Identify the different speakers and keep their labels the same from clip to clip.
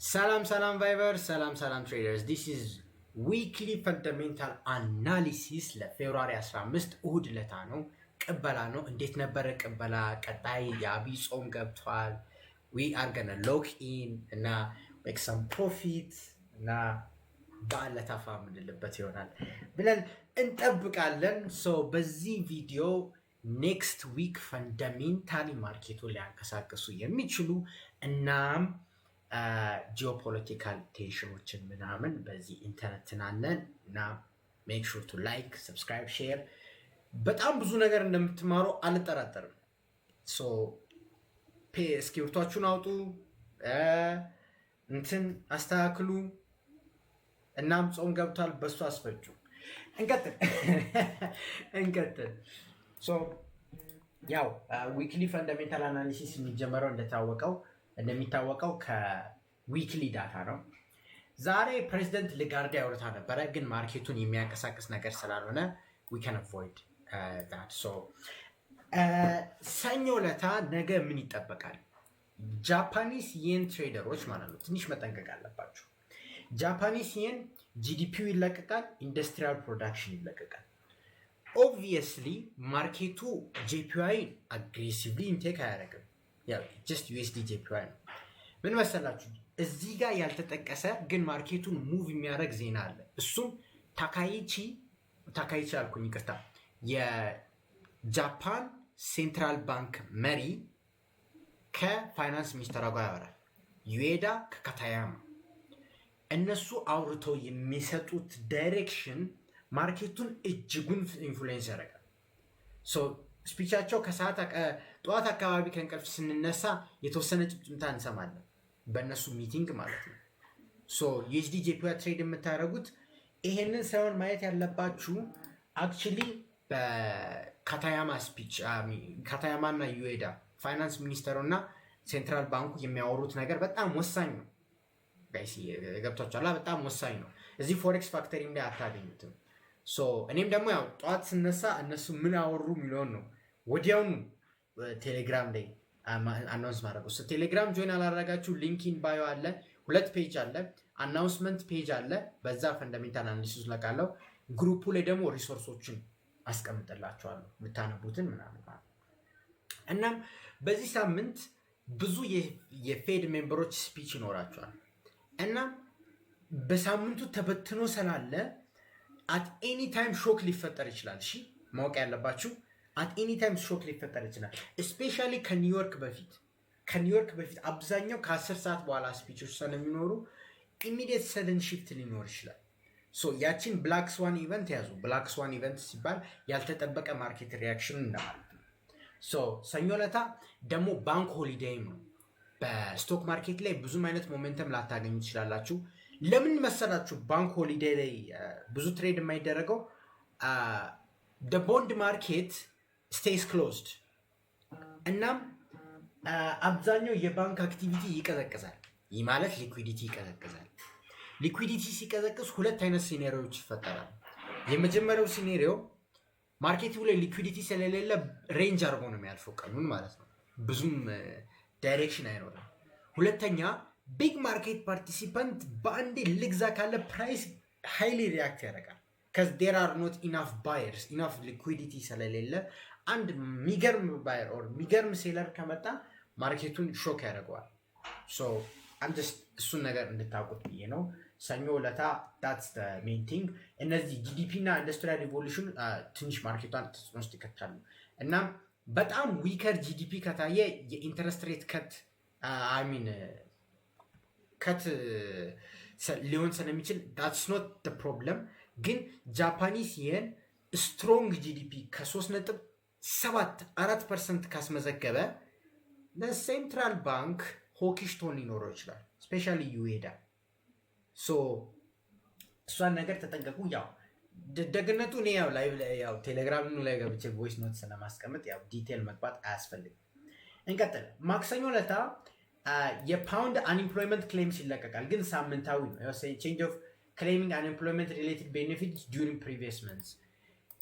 Speaker 1: Salam Viber, salam traders. This is weekly fundamental analysis ለፌብሩዋሪ 15 እሁድ ለታ ነው። ቅበላ ነው። እንዴት ነበረ ቅበላ? ቀጣይ የአብይ ጾም ገብቷል። we are gonna lock in እና make some profit እና በዓል ለታፋ ምንልበት ይሆናል ብለን እንጠብቃለን። ሶ በዚህ ቪዲዮ ኔክስት ዊክ ፈንዳሜንታሊ ማርኬቱን ሊያንቀሳቅሱ የሚችሉ እናም ጂኦፖለቲካል ቴንሽኖችን ምናምን በዚህ እንተነትናለን እና ሜክ ሹር ቱ ላይክ ሰብስክራይብ ሼር በጣም ብዙ ነገር እንደምትማሩ አልጠራጠርም። ሶ እስክሪብቷችሁን አውጡ፣ እንትን አስተካክሉ። እናም ጾም ገብቷል፣ በሱ አስፈጩ። እንቀጥል። ሶ ያው ዊክሊ ፈንዳሜንታል አናሊሲስ የሚጀመረው እንደሚታወቀው ከዊክሊ ዳታ ነው። ዛሬ ፕሬዚደንት ላጋርድ ያወርታ ነበረ፣ ግን ማርኬቱን የሚያንቀሳቅስ ነገር ስላልሆነ we can avoid that. So ሰኞ ለታ ነገ ምን ይጠበቃል? ጃፓኒስ የን ትሬደሮች ማለት ነው ትንሽ መጠንቀቅ አለባቸው። ጃፓኒስ የን ጂዲፒው ይለቀቃል፣ ኢንዱስትሪያል ፕሮዳክሽን ይለቀቃል። ኦብቪየስሊ ማርኬቱ ጄፒዋይ አግሬሲቭሊ ኢንቴክ አያደርግም። ያው ጀስት ዩኤስዲ ጄፒዋይ ነው። ምን መሰላችሁ እዚህ ጋር ያልተጠቀሰ ግን ማርኬቱን ሙቭ የሚያደርግ ዜና አለ። እሱም ታካይቺ አልኩኝ ይቅርታ፣ የጃፓን ሴንትራል ባንክ መሪ ከፋይናንስ ሚኒስተሯ ጋር ያወራል። ዩኤዳ ከካታያማ እነሱ አውርተው የሚሰጡት ዳይሬክሽን ማርኬቱን እጅጉን ኢንፍሉዌንስ ያደርጋል። ስፒቻቸው ከሰዓት ጠዋት አካባቢ ከእንቅልፍ ስንነሳ የተወሰነ ጭምጭምታ እንሰማለን፣ በእነሱ ሚቲንግ ማለት ነው። ዩኤስዲ ጄፒዋይ ትሬድ የምታደርጉት ይሄንን ሳይሆን ማየት ያለባችሁ አክቹሊ በካታያማ ስፒች ካታያማ እና ዩኤዳ ፋይናንስ ሚኒስተሩ እና ሴንትራል ባንኩ የሚያወሩት ነገር በጣም ወሳኝ ነው። ገብቷችኋል? በጣም ወሳኝ ነው። እዚህ ፎሬክስ ፋክተሪ ላይ አታገኙትም። እኔም ደግሞ ያው ጠዋት ስነሳ እነሱ ምን አወሩ የሚለውን ነው ወዲያውኑ ቴሌግራም ላይ አናውንስ ማድረገው። ቴሌግራም ጆይን አላደረጋችሁ ሊንኪን ባዮ አለ፣ 2 ፔጅ አለ፣ አናውንስመንት ፔጅ አለ። በዛ ፈንዳሜንታል አናሊሲስ ለቃለው። ግሩፑ ላይ ደግሞ ሪሶርሶችን አስቀምጥላችኋለሁ የምታነቡትን ምናምን ማለት። እናም በዚህ ሳምንት ብዙ የፌድ ሜምበሮች ስፒች ይኖራቸዋል እና በሳምንቱ ተበትኖ ስላለ አት ኤኒ ታይም ሾክ ሊፈጠር ይችላል። እሺ ማወቅ ያለባችሁ አት ኤኒ ታይም ሾክ ሊፈጠር ይችላል። እስፔሻሊ ከኒውዮርክ በፊት አብዛኛው ከ10 ሰዓት በኋላ ስፒቾች ስለሚኖሩ ኢሚዲየት ሰደን ሺፍት ሊኖር ይችላል። ያችን ብላክ ስዋን ኢቨንት ያዙ። ብላክ ስዋን ኢቨንት ሲባል ያልተጠበቀ ማርኬት ሪያክሽን እንደማለት ነው። ሰኞ ለታ ደግሞ ባንክ ሆሊዴይም ነው። በስቶክ ማርኬት ላይ ብዙም አይነት ሞሜንተም ላታገኙ ትችላላችሁ። ለምን መሰላችሁ? ባንክ ሆሊዴይ ላይ ብዙ ትሬድ የማይደረገው ቦንድ ማርኬት ስቴይስ ክሎዝድ። እናም አብዛኛው የባንክ አክቲቪቲ ይቀዘቅዛል። ይህ ማለት ሊኩዊዲቲ ይቀዘቅዛል። ሊኩዊዲቲ ሲቀዘቅዝ 2 አይነት ሲኔሪዮዎች ይፈጠራል። የመጀመሪያው ሲኔሪዮ ማርኬቱ ላይ ሊኩዊዲቲ ስለሌለ ሬንጅ አድርጎ ነው የሚያልፈው ቀኑን ማለት ነው። ብዙም ዳይሬክሽን አይኖርም። ሁለተኛ ቢግ ማርኬት ፓርቲሲፓንት በአንዴ ልግዛ ካለ ፕራይስ ሃይሊ ሪያክት ያደርጋል። ከዚ ዴር አር ኖት ኢናፍ ባየርስ፣ ኢናፍ ሊኩዊዲቲ ስለሌለ አንድ ሚገርም ባየር ኦር ሚገርም ሴለር ከመጣ ማርኬቱን ሾክ ያደርገዋል። እሱን ነገር እንድታውቁት ብዬ ነው። ሰኞ ለታ ዳትስ ሜን ቲንግ። እነዚህ ጂዲፒ እና ኢንዱስትሪያል ሪቮሉሽን ትንሽ ማርኬቷን ተጽዕኖ ውስጥ ይከታሉ። እናም በጣም ዊከር ጂዲፒ ከታየ የኢንተረስት ሬት ከት ሊሆን ስለሚችል ዳትስ ኖት ፕሮብለም። ግን ጃፓኒስ የን ስትሮንግ ጂዲፒ ከ3.74% ካስመዘገበ ለሴንትራል ባንክ ሆኪሽ ቶን ሊኖረው ይችላል። ስፔሻሊ ዩኤዳ። እሷን ነገር ተጠንቀቁ። ያው ደግነቱ እኔ ያው ቴሌግራም ላይ ገብቼ ቮይስ ኖት ስለማስቀምጥ ያው ዲቴል መግባት አያስፈልግም። እንቀጥል። ማክሰኞ ለታ የፓውንድ አንኤምፕሎይመንት ክሌምስ ይለቀቃል፣ ግን ሳምንታዊ ነው። ቼንጅ ኦፍ ክሌሚንግ አንኤምፕሎይመንት ሪሌትድ ቤኔፊትስ ዱሪንግ ፕሪቪየስ መንስ።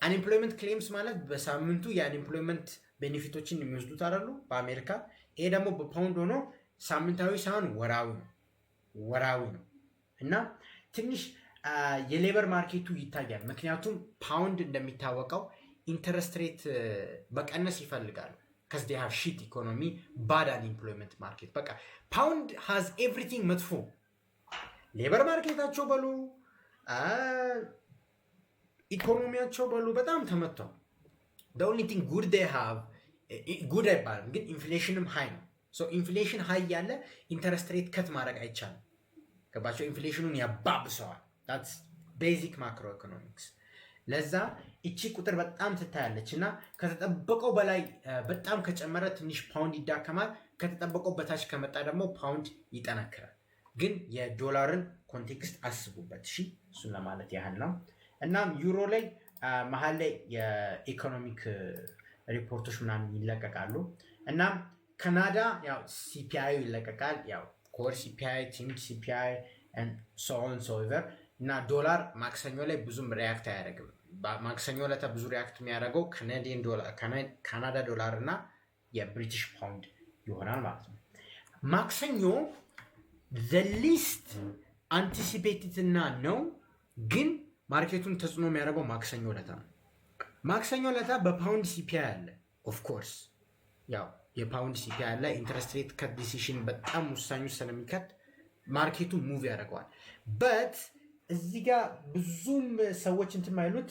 Speaker 1: አንኤምፕሎይመንት ክሌምስ ማለት በሳምንቱ የአንኤምፕሎይመንት ቤኔፊቶችን የሚወስዱት አይደሉ በአሜሪካ። ይሄ ደግሞ በፓውንድ ሆኖ ሳምንታዊ ሳይሆን ወራዊ ነው። ወራዊ ነው እና ትንሽ የሌበር ማርኬቱ ይታያል። ምክንያቱም ፓውንድ እንደሚታወቀው ኢንተረስት ሬት በቀነስ ይፈልጋሉ። ከዚ they have shit economy, bad unemployment market። በቃ ፓውንድ has everything መጥፎ ሌበር ማርኬታቸው በሉ ኢኮኖሚያቸው በሉ በጣም ተመቷል። the only thing good they have ጉድ አይባልም ግን ኢንፍሌሽንም ሃይ ነው። ኢንፍሌሽን ሃይ ያለ ኢንተረስት ሬት ከት ማድረግ አይቻልም። ገባቸው? ኢንፍሌሽኑን ያባብሰዋል። that's basic macro economics። ለዛ እቺ ቁጥር በጣም ትታያለች እና ከተጠበቀው በላይ በጣም ከጨመረ ትንሽ ፓውንድ ይዳከማል። ከተጠበቀው በታች ከመጣ ደግሞ ፓውንድ ይጠነክራል። ግን የዶላርን ኮንቴክስት አስቡበት። እሺ እሱን ለማለት ያህል ነው። እናም ዩሮ ላይ መሀል ላይ የኢኮኖሚክ ሪፖርቶች ምናምን ይለቀቃሉ። እናም ካናዳ ያው ሲፒአይ ይለቀቃል። ያው ኮር ሲፒአይ፣ ቲምድ ሲፒአይ ሶ ኦን ሶ ኦቨር እና ዶላር ማክሰኞ ላይ ብዙም ሪያክት አያደርግም። ማክሰኞ ለታ ብዙ ሪያክት የሚያደርገው ካናዳ ዶላር እና የብሪቲሽ ፓውንድ ይሆናል ማለት ነው። ማክሰኞ the least anticipated እና ነው ግን ማርኬቱን ተጽዕኖ የሚያደርገው ማክሰኞ ለታ ነው። ማክሰኞ ለታ በፓውንድ ሲፒአይ አለ። ኦፍ ኮርስ ያው የፓውንድ ሲፒአይ አለ። ኢንተረስት ሬት ከት ዲሲሽን በጣም ውሳኙ ስለሚከት ማርኬቱ ሙቭ ያደርገዋል። በት እዚህ ጋር ብዙም ሰዎች እንትን ማይሉት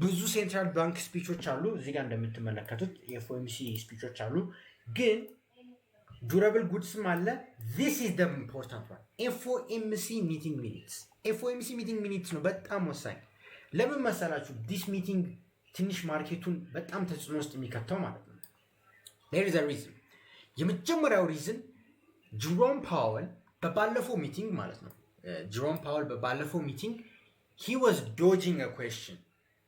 Speaker 1: ብዙ ሴንትራል ባንክ ስፒቾች አሉ። እዚህ ጋር እንደምትመለከቱት የኤፍኦኤምሲ ስፒቾች አሉ። ግን ዱራብል ጉድስም አለ። this is the important one ኤፍኦኤምሲ ሚቲንግ ሚኒትስ። ኤፍኦኤምሲ ሚቲንግ ሚኒትስ ነው በጣም ወሳኝ። ለምን መሰላችሁ? ዲስ ሚቲንግ ትንሽ ማርኬቱን በጣም ተጽዕኖ ውስጥ የሚከተው ማለት ነው። there is a reason። የመጀመሪያው ሪዝን ጀሮም ፓወል በባለፈው ሚቲንግ ማለት ነው ጀሮም ፓወል በባለፈው ሚቲንግ he was dodging a question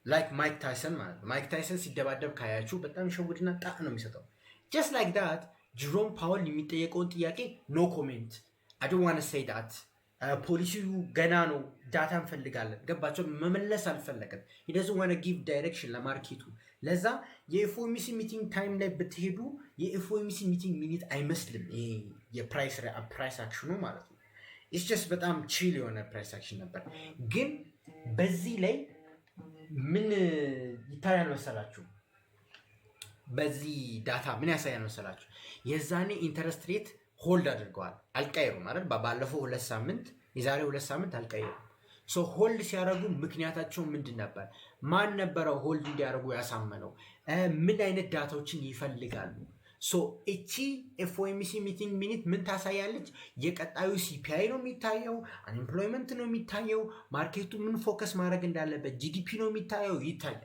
Speaker 1: like ማይክ ታይሰን ማለት ነው። ማይክ ታይሰን ሲደባደብ ካያችሁ በጣም ሸውድና ጣ ነው የሚሰጠው። just like that ጀሮም ፓወል የሚጠየቀውን ጥያቄ ኖ ኮሜንት I don't want to say that ፖሊሲው ገና ነው ዳታ እንፈልጋለን። ገባቸው? መመለስ አልፈለገም። he doesn't want to give direction ለማርኬቱ። ለዛ የኤፍኦኤምሲ ሚቲንግ ታይም ላይ ብትሄዱ የኤፍኦኤምሲ ሚቲንግ ሚኒት አይመስልም። ይሄ የፕራይስ አክሽኑ ማለት ነው። ኢትስ ጀስት በጣም ቺል የሆነ ፕራይስ አክሽን ነበር። ግን በዚህ ላይ ምን ይታያል መሰላችሁ? በዚህ ዳታ ምን ያሳያል መሰላችሁ? የዛኔ ኢንተረስት ሬት ሆልድ አድርገዋል፣ አልቀየሩም አይደል? ባለፈው 2 ሳምንት የዛሬ 2 ሳምንት አልቀየሩም። ሶ ሆልድ ሲያደርጉ ምክንያታቸው ምንድን ነበር? ማን ነበረው ሆልድ እንዲያደርጉ ያሳመነው? ምን አይነት ዳታዎችን ይፈልጋሉ? ሶ እቺ ኤፍኦኤምሲ ሚቲንግ ሚኒት ምን ታሳያለች? የቀጣዩ ሲፒአይ ነው የሚታየው፣ አንኤምፕሎይመንት ነው የሚታየው፣ ማርኬቱ ምን ፎከስ ማድረግ እንዳለበት ጂዲፒ ነው የሚታየው። ይታያል።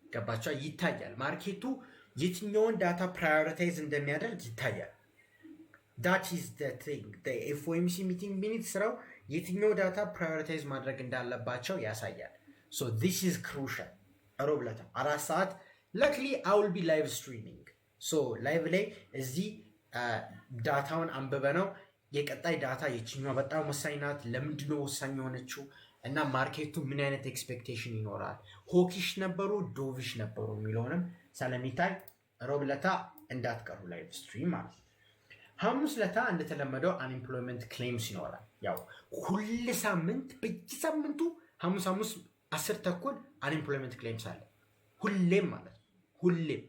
Speaker 1: ገባቸው? ይታያል። ማርኬቱ የትኛውን ዳታ ፕራዮሪታይዝ እንደሚያደርግ ይታያል። that is the thing the FOMC meeting minutes ስራው የትኛው ዳታ ፕራዮሪታይዝ ማድረግ እንዳለባቸው ያሳያል። so this is crucial። ሮብ ዕለት 4 ሰዓት luckily I will be live streaming so live ላይ እዚህ ዳታውን አንብበ ነው የቀጣይ ዳታ የትኛው በጣም ወሳኝ ናት፣ ለምንድን ነው ወሳኝ የሆነችው እና ማርኬቱ ምን አይነት ኤክስፔክቴሽን ይኖራል፣ ሆኪሽ ነበሩ ዶቪሽ ነበሩ የሚለውንም ስለሚታይ ሮብ ዕለት እንዳትቀሩ ላይቭ ስትሪም ማለት ነው። ሐሙስ ለታ እንደተለመደው አንኤምፕሎይመንት ክሌምስ ይኖራል። ያው ሁሉ ሳምንት በየሳምንቱ ሐሙስ 10 ተኩል አንኤምፕሎይመንት ክሌምስ አለ። ሁሌም ማለት ነው። ሁሌም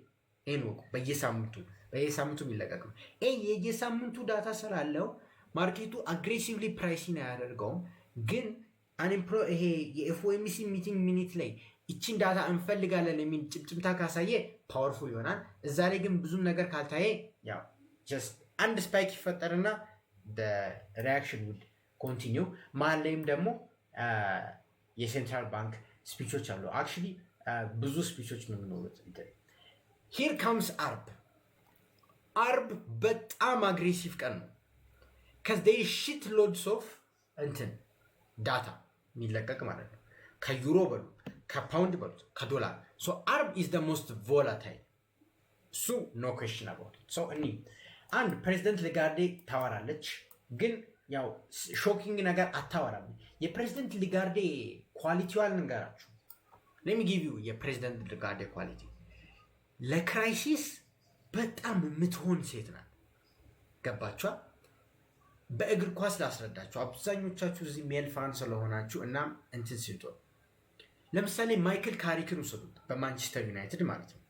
Speaker 1: ኤንወቁ በየሳምንቱ የሚለቀቅ ነው። የየሳምንቱ ዳታ ስላለው ማርኬቱ አግሬሲቭሊ ፕራይሲንግ አያደርገውም። ግን ይሄ የኤፍኦኤምሲ ሚቲንግ ሚኒት ላይ ይችን ዳታ እንፈልጋለን የሚል ጭምጭምታ ካሳየ ፓወርፉል ይሆናል። እዛ ላይ ግን ብዙም ነገር ካልታየ ያው ጀስት አንድ ስፓይክ ይፈጠርና ሪያክሽን ውድ ኮንቲኒው። መሀል ላይም ደግሞ የሴንትራል ባንክ ስፒቾች አሉ። አክቹዋሊ ብዙ ስፒቾች ነው የሚኖሩት። ሂር ካምስ አርብ በጣም አግሬሲቭ ቀን ነው። ከዚ ሽት ሎድስ ኦፍ ዳታ የሚለቀቅ ማለት ነው። ከዩሮ በሉት፣ ከፓውንድ በሉት፣ ከዶላር። አርብ ኢዝ ደ ሞስት ቮላታይል። እሱ ኖ ኩዌስችን አባውት ኢት። እኒ አንድ ፕሬዚደንት ሊጋርዴ ታወራለች፣ ግን ያው ሾኪንግ ነገር አታወራም። የፕሬዚደንት ሊጋርዴ ኳሊቲዋን ንገራችሁ። ሌት ሚ ጊቭ ዩ የፕሬዚደንት ሊጋርዴ ኳሊቲ። ለክራይሲስ በጣም የምትሆን ሴት ናት። ገባችኋ? በእግር ኳስ ላስረዳችሁ። አብዛኞቻችሁ እዚህ ሜል ፋን ስለሆናችሁ እና እንትን ሲጡ ለምሳሌ ማይክል ካሪክን ውሰዱት በማንቸስተር ዩናይትድ ማለት ነው።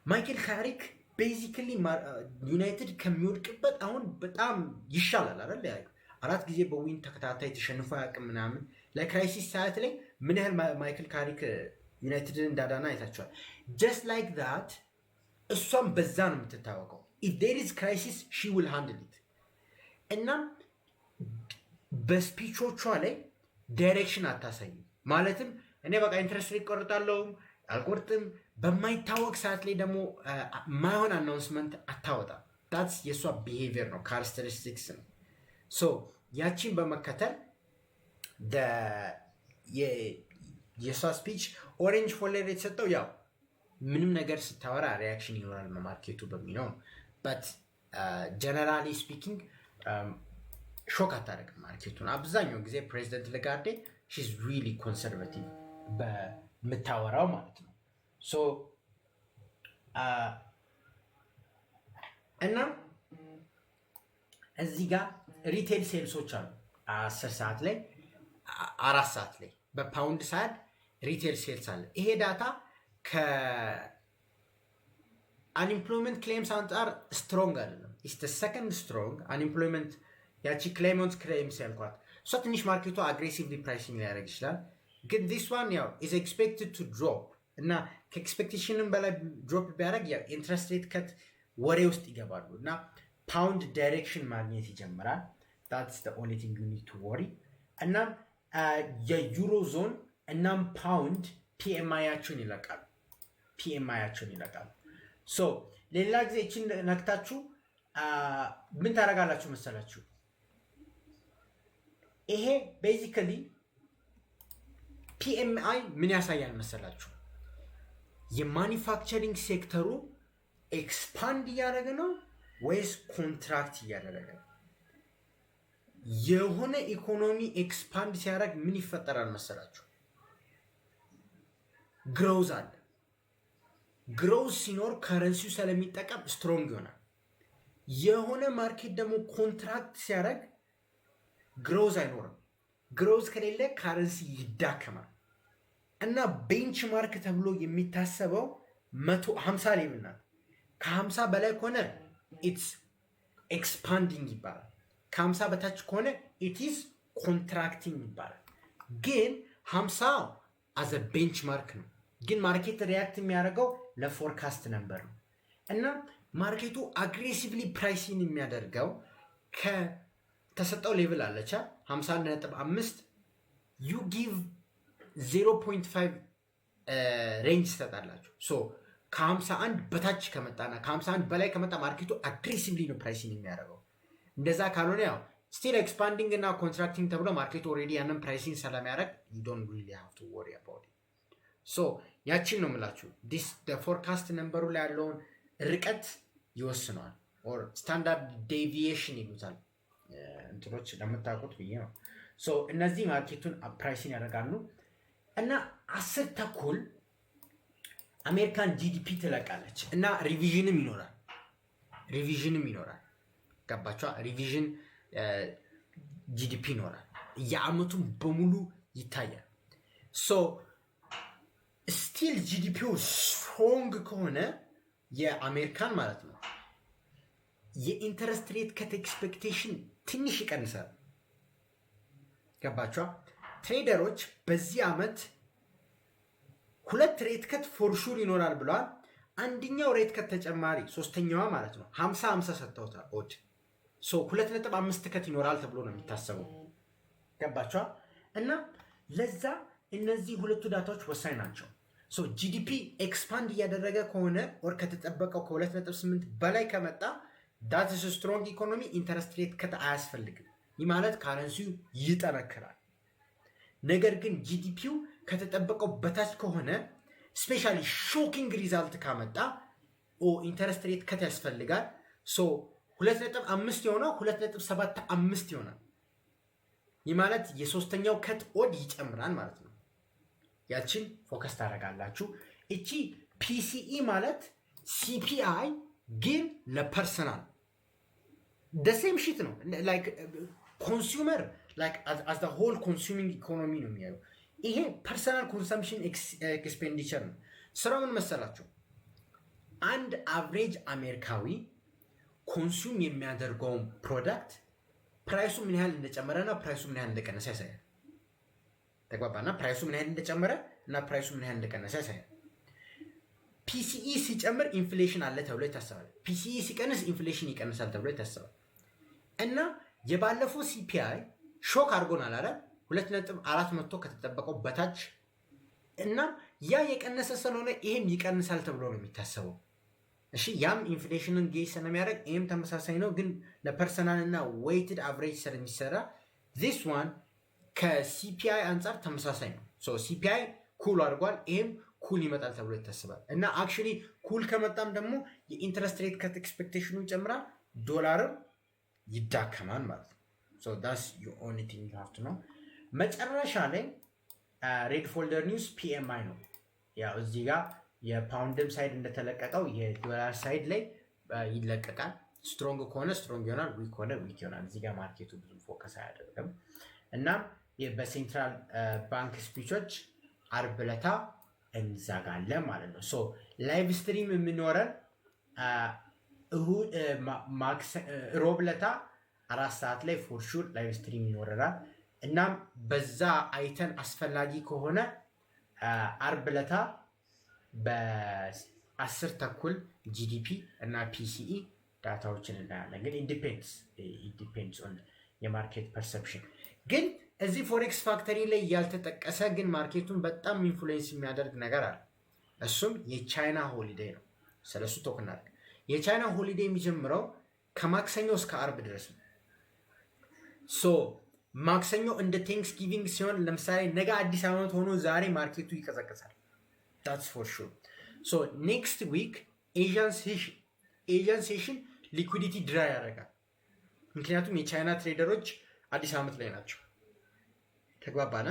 Speaker 1: ማይክል ካሪክ ቤዚክሊ ዩናይትድ ከሚወድቅበት አሁን በጣም ይሻላል አይደል? 4 ጊዜ በዊን ተከታታይ ተሸንፎ አያውቅም ምናምን። ለክራይሲስ ሰዓት ላይ ምን ያህል ማይክል ካሪክ ዩናይትድን እንዳዳና አይታችኋል። ጀስት ላይክ ዛት እሷም በዛ ነው የምትታወቀው። ኢፍ ዴር ኢዝ ክራይሲስ ሺ ዊል ሃንድል ኢት። እና በስፒቾቿ ላይ ዳይሬክሽን አታሳይም። ማለትም እኔ በቃ ኢንትረስት ሬት ቆርጣለሁ አልቆርጥም፣ በማይታወቅ ሰዓት ላይ ደግሞ ማይሆን አናውንስመንት አታወጣም። ዳትስ የእሷ ቢሄቪየር ነው፣ ካራክተሪስቲክስ ነው። ሶ ያቺን በመከተል የእሷ ስፒች ኦሬንጅ ፎሌር የተሰጠው ያው ምንም ነገር ስታወራ ሪያክሽን ይኖራል ማርኬቱ በሚለው ነው። በት ጀነራሊ ስፒኪንግ ሾክ አታደርግም ማርኬቱን። አብዛኛው ጊዜ ፕሬዚደንት ለጋርዴ ሺዝ ሪሊ ኮንሰርቫቲቭ በምታወራው ማለት ነው። ሶ እና እዚህ ጋር ሪቴል ሴልሶች አሉ 10 ሰዓት ላይ 4 ሰዓት ላይ በፓውንድ ሰዓት ሪቴል ሴልስ አለ። ይሄ ዳታ ከአንኤምፕሎይመንት ክሌምስ አንጻር ስትሮንግ አይደለም። ኢስ ዘ ሰከንድ ስትሮንግ አንኤምፕሎይመንት። ያቺ ክሌምስ ያልኳት እሷ ትንሽ ማርኬቱ አግሬሲቭሊ ፕራይሲንግ ሊያደርግ ይችላል። ግን ዲስ ዋን ያው ኢዝ ኤክስፔክትድ ቱ ድሮፕ እና ከኤክስፔክቴሽንም በላይ ድሮፕ ቢያደርግ ያው ኢንትረስት ሬት ከት ወሬ ውስጥ ይገባሉ እና ፓውንድ ዳይሬክሽን ማግኘት ይጀምራል። that's the only thing you need to worry። እናም የዩሮ ዞን እናም ፓውንድ ፒኤምአያቸውን ይለቃሉ። ሶ ሌላ ጊዜ እችን ነክታችሁ ምን ታደርጋላችሁ መሰላችሁ? ይሄ ቤዚካሊ ፒኤምአይ ምን ያሳያል መሰላችሁ? የማኒፋክቸሪንግ ሴክተሩ ኤክስፓንድ እያደረገ ነው ወይስ ኮንትራክት እያደረገ ነው? የሆነ ኢኮኖሚ ኤክስፓንድ ሲያደርግ ምን ይፈጠራል መሰላችሁ? ግሮዝ አለ። ግሮዝ ሲኖር ከረንሲው ስለሚጠቀም ስትሮንግ ይሆናል። የሆነ ማርኬት ደግሞ ኮንትራክት ሲያደርግ ግሮዝ አይኖርም። ግሮዝ ከሌለ ካረንሲ ይዳከማል። እና ቤንች ማርክ ተብሎ የሚታሰበው 150 ሌቭል ናት። ከ50 በላይ ከሆነ ኢትስ ኤክስፓንዲንግ ይባላል። ከ50 በታች ከሆነ ኢትስ ኮንትራክቲንግ ይባላል። ግን 50 አዘ ቤንች ማርክ ነው። ግን ማርኬት ሪያክት የሚያደርገው ለፎርካስት ነበር ነው። እና ማርኬቱ አግሬሲቭሊ ፕራይሲንግ የሚያደርገው ከተሰጠው ሌቭል አለቻ 51.5 ዩ ጊቭ 0.5 ሬንጅ ትሰጣላችሁ። ሶ ከ51 በታች ከመጣና ከ51 በላይ ከመጣ ማርኬቱ አግሬሲቭሊ ነው ፕራይሲንግ የሚያደርገው። እንደዛ ካልሆነ ያው ስቲል ኤክስፓንዲንግ እና ኮንትራክቲንግ ተብሎ ማርኬቱ ኦልሬዲ ያንን ፕራይሲንግ ስለሚያደርግ you don't really have to worry about it። ሶ ያችን ነው የምላችሁ። ዲስ ፎርካስት ነምበሩ ላይ ያለውን ርቀት ይወስነዋል። ኦር ስታንዳርድ ዴቪዬሽን ይሉታል እንትኖች ለምታውቁት ብዬ ነው። ሶ እነዚህ ማርኬቱን ፕራይሲንግ ያደርጋሉ። እና 10 ተኩል አሜሪካን ጂዲፒ ትለቃለች እና ሪቪዥንም ይኖራል። ገባችኋ? ሪቪዥን ጂዲፒ ይኖራል። የአመቱን በሙሉ ይታያል። ሶ ስቲል ጂዲፒው ስትሮንግ ከሆነ የአሜሪካን ማለት ነው የኢንተረስት ሬት ከት ኤክስፔክቴሽን ትንሽ ይቀንሳል። ገባችኋ? ትሬደሮች በዚህ ዓመት 2 ሬት ከት ፎር ሹር ይኖራል ብለዋል። አንደኛው ሬት ከት ተጨማሪ ሶስተኛዋ ማለት ነው 50 ሰጥተውታል ኦድ። ሶ 2.5 ከት ይኖራል ተብሎ ነው የሚታሰበው። ገባችኋ? እና ለዛ እነዚህ ሁለቱ ዳታዎች ወሳኝ ናቸው። ሶ ጂዲፒ ኤክስፓንድ እያደረገ ከሆነ ወር ከተጠበቀው ከ2.8 በላይ ከመጣ ዳትስ ስትሮንግ ኢኮኖሚ ኢንተረስት ሬት ከት አያስፈልግም። ይህ ማለት ካረንሲው ይጠነክራል። ነገር ግን ጂዲፒው ከተጠበቀው በታች ከሆነ ስፔሻሊ ሾኪንግ ሪዛልት ካመጣ ኢንተረስት ሬት ከት ያስፈልጋል። ሶ 2.5 የሆነው 2.75 ይሆናል። ይህ ማለት የሶስተኛው ከት ኦድ ይጨምራል ማለት ነው። ያችን ፎከስ ታደርጋላችሁ። እቺ ፒሲኢ ማለት ሲፒአይ ግን ለፐርሰናል the same shit ነው like consumer like as the whole consuming economy ነው የሚያየው። ይሄ personal consumption expenditure ነው። ስራው ምን መሰላችሁ? አንድ አቨሬጅ አሜሪካዊ ኮንሱም የሚያደርገውን ፕሮዳክት ፕራይሱ ምን ያህል እንደጨመረና ፕራይሱ ምን ያህል እንደቀነሰ ያሳያል። ተግባባና? ፕራይሱ ምን ያህል እንደጨመረ እና ፕራይሱ ምን ያህል እንደቀነሰ ያሳያል። ፒሲኢ ሲጨምር ኢንፍሌሽን አለ ተብሎ ይታሰባል። ፒሲኢ ሲቀንስ ኢንፍሌሽን ይቀንሳል ተብሎ ይታሰባል። እና የባለፈው ሲፒአይ ሾክ አድርጎናል አይደል? 2.4 መቶ ከተጠበቀው በታች እና ያ የቀነሰ ስለሆነ ይሄም ይቀንሳል ተብሎ ነው የሚታሰበው። እሺ ያም ኢንፍሌሽንን ጌጅ ስለሚያደርግ ይሄም ተመሳሳይ ነው፣ ግን ለፐርሰናል እና ዌይትድ አቨሬጅ ስለሚሰራ this one ከሲፒአይ አንጻር ተመሳሳይ ነው። ሶ ሲፒአይ ኩል አድርጓል፣ ይሄም ኩል ይመጣል ተብሎ ይታሰባል። እና አክቹሊ ኩል ከመጣም ደግሞ የኢንትረስት ሬት ከት ኤክስፔክቴሽኑ ይጨምራል፣ ዶላርም ይዳከማል ማለት ነው። ሶ that's your only thing you have to know። መጨረሻ ላይ ሬድ ፎልደር ኒውስ ፒኤምአይ ነው። ያው እዚህ ጋር የፓውንድም ሳይድ እንደተለቀቀው የዶላር ሳይድ ላይ ይለቀቃል። ስትሮንግ ከሆነ ስትሮንግ ይሆናል፣ ዊክ ከሆነ ዊክ ይሆናል። እዚህ ጋር ማርኬቱ ብዙ ፎከስ አያደርግም። እና በሴንትራል ባንክ ስፒቾች አርብ ዕለት እንዘጋለን ማለት ነው። ሶ ላይቭ ስትሪም የሚኖረን ሮብ ዕለት 4 ሰዓት ላይ ፎር ሹር ላይቭ ስትሪም ይኖረናል። እናም በዛ አይተን አስፈላጊ ከሆነ አርብ ዕለት በ10 ተኩል ጂዲፒ እና ፒሲኢ ዳታዎችን እናያለን። ግን ኢንዲፔንድስ ኦን የማርኬት ፐርሰፕሽን። ግን እዚህ ፎሬክስ ፋክተሪ ላይ ያልተጠቀሰ ግን ማርኬቱን በጣም ኢንፍሉዌንስ የሚያደርግ ነገር አለ። እሱም የቻይና ሆሊዴይ ነው። ስለሱ ቶክ እናደርግ። የቻይና ሆሊዴይ የሚጀምረው ከማክሰኞ እስከ አርብ ድረስ ነው። ሶ ማክሰኞ እንደ ቴንክስ ጊቪንግ ሲሆን፣ ለምሳሌ ነገ አዲስ ዓመት ሆኖ ዛሬ ማርኬቱ ይቀዘቅዛል። that's for sure። so next week Asian session liquidity dry ያደርጋል። ምክንያቱም የቻይና ትሬደሮች አዲስ ዓመት ላይ ናቸው። ተግባባና?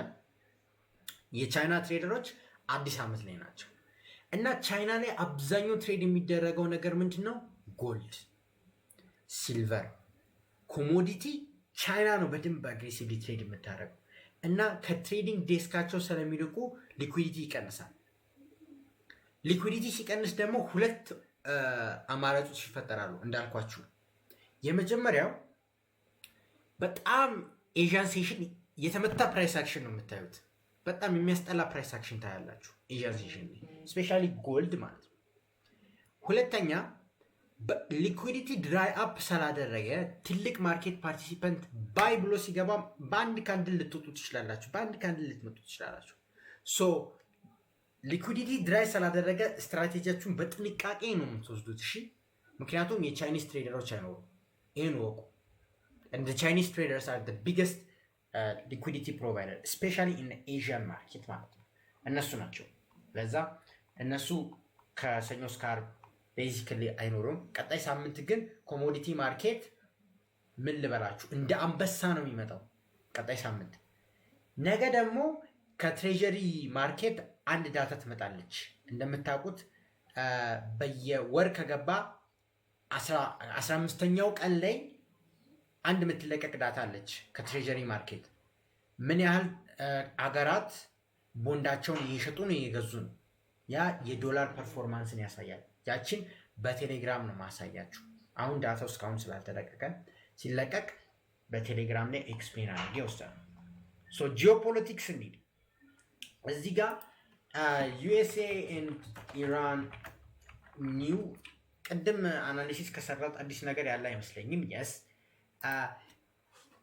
Speaker 1: የቻይና ትሬደሮች አዲስ ዓመት ላይ ናቸው እና ቻይና ላይ አብዛኛው ትሬድ የሚደረገው ነገር ምንድነው? ጎልድ፣ ሲልቨር፣ ኮሞዲቲ ቻይና ነው በደንብ አግሬሲቭሊ ትሬድ የምታደርገው እና ከትሬዲንግ ዴስካቸው ስለሚልቁ ሊኩዊዲቲ ይቀንሳል። ሊኩዊዲቲ ሲቀንስ ደግሞ ሁለት አማራጮች ይፈጠራሉ እንዳልኳችሁ። የመጀመሪያው በጣም ኤዥያን ሴሽን የተመታ ፕራይስ አክሽን ነው የምታዩት። በጣም የሚያስጠላ ፕራይስ አክሽን ታያላችሁ ኤዥያን ሴሽን ላይ ስፔሻሊ ጎልድ ማለት ነው። ሁለተኛ ሊኩዊዲቲ ድራይ አፕ ስላደረገ ትልቅ ማርኬት ፓርቲሲፐንት ባይ ብሎ ሲገባ በአንድ ካንድል ልትወጡ ትችላላችሁ፣ በአንድ ካንድል ልትመጡ ትችላላችሁ። ሶ ሊኩዊዲቲ ድራይ ስላደረገ ስትራቴጂያችሁን በጥንቃቄ ነው የምትወስዱት። እሺ፣ ምክንያቱም የቻይኒዝ ትሬደሮች አይኖሩም። ይህን ወቁ። እንደ ቻይኒዝ ትሬደርስ አር the biggest liquidity provider especially in Asian market ማለት ነው። እነሱ ናቸው። ለዛ እነሱ ከሰኞ እስከ ዓርብ ቤዚክሊ አይኖሩም። ቀጣይ ሳምንት ግን ኮሞዲቲ ማርኬት ምን ልበላችሁ እንደ አንበሳ ነው የሚመጣው ቀጣይ ሳምንት። ነገ ደግሞ ከትሬጀሪ ማርኬት አንድ ዳታ ትመጣለች። እንደምታውቁት በየወር ከገባ 15ኛው ቀን ላይ አንድ የምትለቀቅ ዳታ አለች ከትሬጀሪ ማርኬት። ምን ያህል አገራት ቦንዳቸውን እየሸጡ ነው እየገዙ ነው። ያ የዶላር ፐርፎርማንስን ያሳያል። ያችን በቴሌግራም ነው ማሳያችሁ። አሁን ዳታው እስካሁን ስላልተለቀቀ ሲለቀቅ በቴሌግራም ላይ ኤክስፕሌን አድርጌ ወስዳለሁ። ሶ ጂኦፖለቲክስ እንሂድ። እዚህ ጋር ዩኤስኤ ኤንድ ኢራን ኒው ቅድም አናሊሲስ ከሰራት አዲስ ነገር ያለ አይመስለኝም። የስ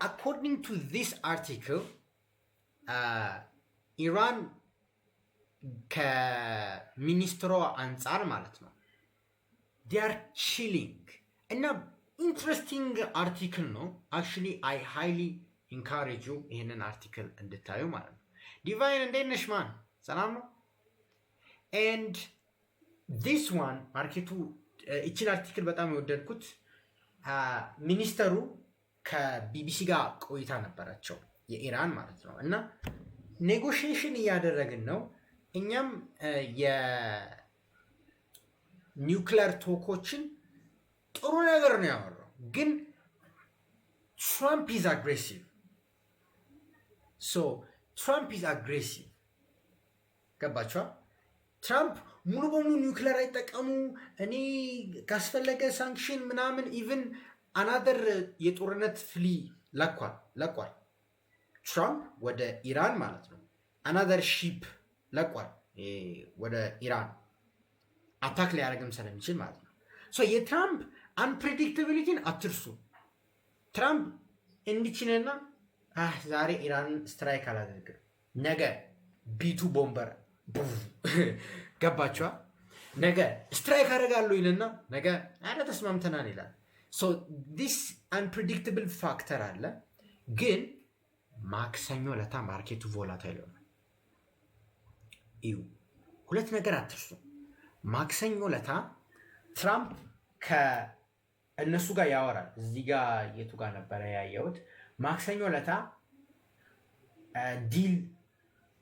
Speaker 1: አኮርዲንግ ቱ ዚስ አርቲክል ኢራን ከሚኒስትሯ አንጻር ማለት ነው they are chilling እና ኢንትረስቲንግ አርቲክል ነው። actually I highly encourage you ይሄንን አርቲክል እንድታዩ ማለት ነው። ዲቫይን እንዴት ነሽ ማን? ሰላም ነው? and this one ማርኬቱ እቺን አርቲክል በጣም የወደድኩት ሚኒስተሩ ከቢቢሲ ጋር ቆይታ ነበራቸው የኢራን ማለት ነው እና ኔጎሽዬሽን እያደረግን ነው እኛም የኒውክሊየር ቶኮችን ጥሩ ነገር ነው ያወራው፣ ግን ትራምፕ ኢዝ አግሬሲቭ ሶ ትራምፕ ኢዝ አግሬሲቭ ገባችኋል? ትራምፕ ሙሉ በሙሉ ኒውክሌር አይጠቀሙ እኔ ካስፈለገ ሳንክሽን ምናምን ኢቭን አናደር የጦርነት ፍሊ ለቋል። ትራምፕ ወደ ኢራን ማለት ነው አናደር ሺፕ ለቋል ወደ ኢራን አታክ ሊያደርግም ስለሚችል ማለት ነው። ሶ የትራምፕ አንፕሬዲክታቢሊቲን አትርሱ። ትራምፕ እንዲችልና ዛሬ ኢራንን ስትራይክ አላደርግም ነገ ቢቱ ቦምበር ገባችኋ? ነገ ስትራይክ አደርጋለሁ ይልና ነገ አረ ተስማምተናል ይላል። ሶ ዲስ አንፕሬዲክታብል ፋክተር አለ። ግን ማክሰኞ ለታ ማርኬቱ ቮላታይል ይሆናል። ሁለት ነገር አትርሱ። ማክሰኞ ለታ ትራምፕ ከእነሱ ጋር ያወራል። እዚህ ጋር የቱ ጋር ነበረ ያየሁት? ማክሰኞ ለታ ዲል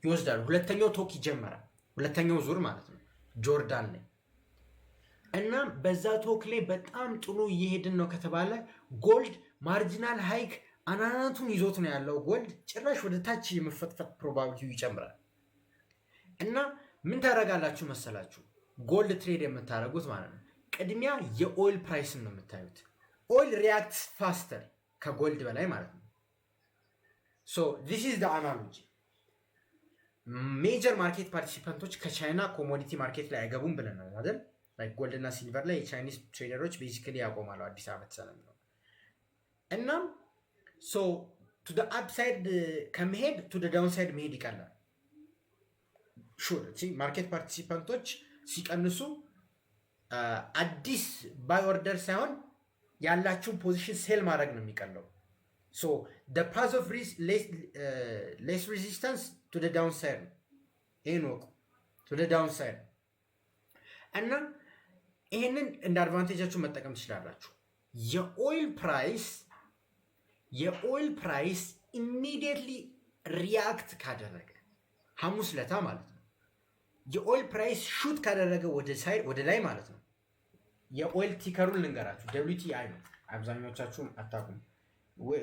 Speaker 1: ይወስዳሉ። ሁለተኛው ቶክ ይጀመራል። ሁለተኛው ዙር ማለት ነው ጆርዳን ላይ እና በዛ ቶክ ላይ በጣም ጥሩ እየሄድን ነው ከተባለ ጎልድ ማርጂናል ሃይክ አናናቱን ይዞት ነው ያለው። ጎልድ ጭራሽ ወደ ታች የመፈጥፈጥ ፕሮባቢሊቲው ይጨምራል። እና ምን ታደርጋላችሁ መሰላችሁ? ጎልድ ትሬድ የምታደርጉት ማለት ነው ቅድሚያ የኦይል ፕራይስን ነው የምታዩት። ኦይል ሪያክትስ ፋስተር ከጎልድ በላይ ማለት ነው። ሶ ዚስ ኢዝ ዘ አናሎጂ። ሜጀር ማርኬት ፓርቲሲፓንቶች ከቻይና ኮሞዲቲ ማርኬት ላይ አይገቡም ብለናል አይደል? ላይክ ጎልድ እና ሲልቨር ላይ የቻይኒዝ ትሬደሮች ቤዚካሊ ያቆማሉ አዲስ ዓመት ስለሚሆን። እናም ሶ ቱ ደ አፕሳይድ ከመሄድ ቱ ደ ዳውንሳይድ መሄድ ይቀላል። ሹር ማርኬት ፓርቲሲፓንቶች ሲቀንሱ አዲስ ባይ ኦርደር ሳይሆን ያላችሁን ፖዚሽን ሴል ማድረግ ነው የሚቀለው። ሶ the path of less resistance to the downside ነው። ይሄን ወቁ to the downside እና ይሄንን እንደ አድቫንቴጃችሁ መጠቀም ትችላላችሁ። የኦይል ፕራይስ ኢሚዲየትሊ ሪያክት ካደረገ ሐሙስ ለታ ማለት ነው የኦይል ፕራይስ ሹት ካደረገ ወደ ላይ ማለት ነው። የኦይል ቲከሩን ልንገራችሁ WTI ነው። አብዛኞቻችሁም አታውቁም።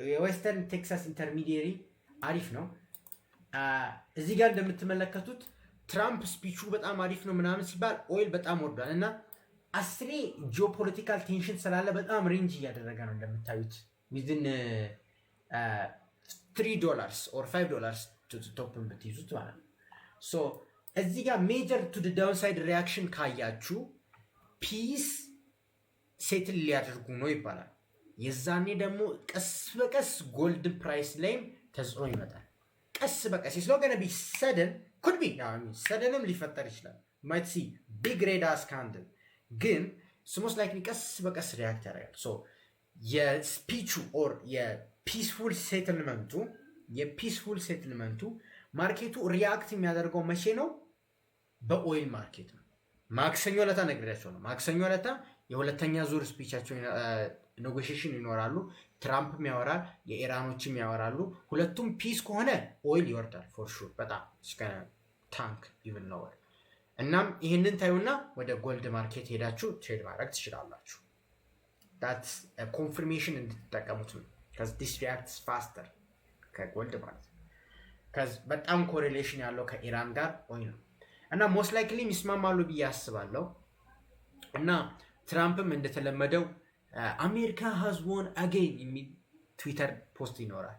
Speaker 1: የዌስተርን ቴክሳስ ኢንተርሚዲየሪ አሪፍ ነው። እዚህ ጋር እንደምትመለከቱት ትራምፕ ስፒቹ በጣም አሪፍ ነው ምናምን ሲባል ኦይል በጣም ወርዷል እና አስሬ ጂኦፖለቲካል ቴንሽን ስላለ በጣም ሬንጅ እያደረገ ነው እንደምታዩት ዊዝን $3 or $5 ቶፕን ብትይዙት ማለት ነው። ሶ እዚህ ጋር ሜጀር ቱ ዳውንሳይድ ሪያክሽን ካያችሁ ፒስ ሴትል ሊያደርጉ ነው ይባላል። የዛኔ ደግሞ ቀስ በቀስ ጎልድ ፕራይስ ላይም ተጽዕኖ ይመጣል። ቀስ በቀስ is not going to be sudden, could be ሰደንም ሊፈጠር ይችላል። might see big red ass candle ግን most likely ቀስ በቀስ ሪያክት ያደርጋል። ሶ የስፒቹ ኦር የፒስፉል ሴትልመንቱ ማርኬቱ ሪያክት የሚያደርገው መቼ ነው? በኦይል ማርኬት ነው። ማክሰኞ ለታ ነግሬያቸው ነው። ማክሰኞ ለታ የሁለተኛ ዙር ስፒቻቸው ኔጎሽዬሽን ይኖራሉ። ትራምፕም ያወራል፣ የኢራኖችም ያወራሉ። ሁለቱም ፒስ ከሆነ ኦይል ይወርዳል ፎር ሹር በጣም እስከ ታንክ ይብል ነው። እናም ይህንን ታዩና ወደ ጎልድ ማርኬት ሄዳችሁ ትሬድ ማድረግ ትችላላችሁ። ዳት ኮንፊርሜሽን እንድትጠቀሙት ነው። ከዚ ዲስ ሪያክትስ ፋስተር ከጎልድ ማለት ነው። ከዚ በጣም ኮሪሌሽን ያለው ከኢራን ጋር ኦይል ነው እና ሞስት ላይክሊ ይስማማሉ ብዬ አስባለሁ። እና ትራምፕም እንደተለመደው አሜሪካ ሃዝ ወን አጌን የሚል ትዊተር ፖስት ይኖራል።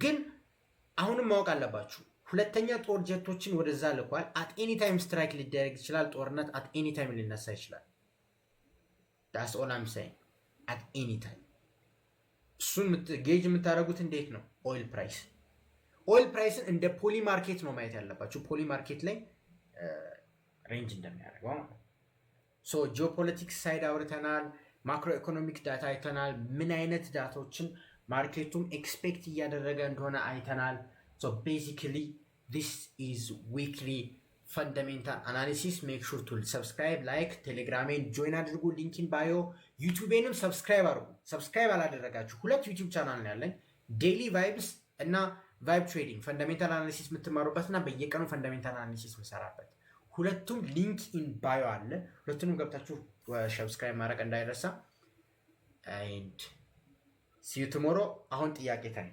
Speaker 1: ግን አሁንም ማወቅ አለባችሁ ሁለተኛ ጦር ጀቶችን ወደዛ ልኳል። አት ኤኒ ታይም ስትራይክ ሊደረግ ይችላል። ጦርነት አት ኤኒ ታይም ሊነሳ ይችላል። ዳስ ኦል አም ሴይንግ አት ኤኒ ታይም። እሱን ጌጅ የምታደርጉት እንዴት ነው? ኦይል ፕራይስን እንደ ፖሊ ማርኬት ነው ማየት ያለባችሁ። ፖሊ ማርኬት ላይ ሬንጅ እንደሚያደርገው ማለት ነው። ሶ ጂኦፖለቲክስ ሳይድ አውርተናል። ማክሮ ኢኮኖሚክ ዳታ አይተናል። ምን አይነት ዳታዎችን ማርኬቱም ኤክስፔክት እያደረገ እንደሆነ አይተናል። ሶ ቤሲካሊ ዲስ ኢዝ ዊክሊ ፈንዳሜንታል አናሊሲስ። ሜክ ሹር ቱ ሰብስክራይብ፣ ላይክ፣ ቴሌግራሜን ጆይን አድርጉ፣ ሊንኪን ባዮ። ዩቲዩቤንም ሰብስክራይብ አድርጉ። ሰብስክራይብ አላደረጋችሁ ሁለት ዩቲዩብ ቻናል ነው ያለኝ፣ ዴይሊ ቫይብስ እና ቫይብ ትሬዲንግ ፈንዳሜንታል አናሊሲስ የምትማሩበት እና በየቀኑ ፈንዳሜንታል አናሊሲስ የምሰራበት ሁለቱም ሊንክ ኢን ባዮ አለ። ሁለቱንም ገብታችሁ ሰብስክራይብ ማድረግ እንዳይረሳ። ሲዩ ቱሞሮ። አሁን ጥያቄ ታይ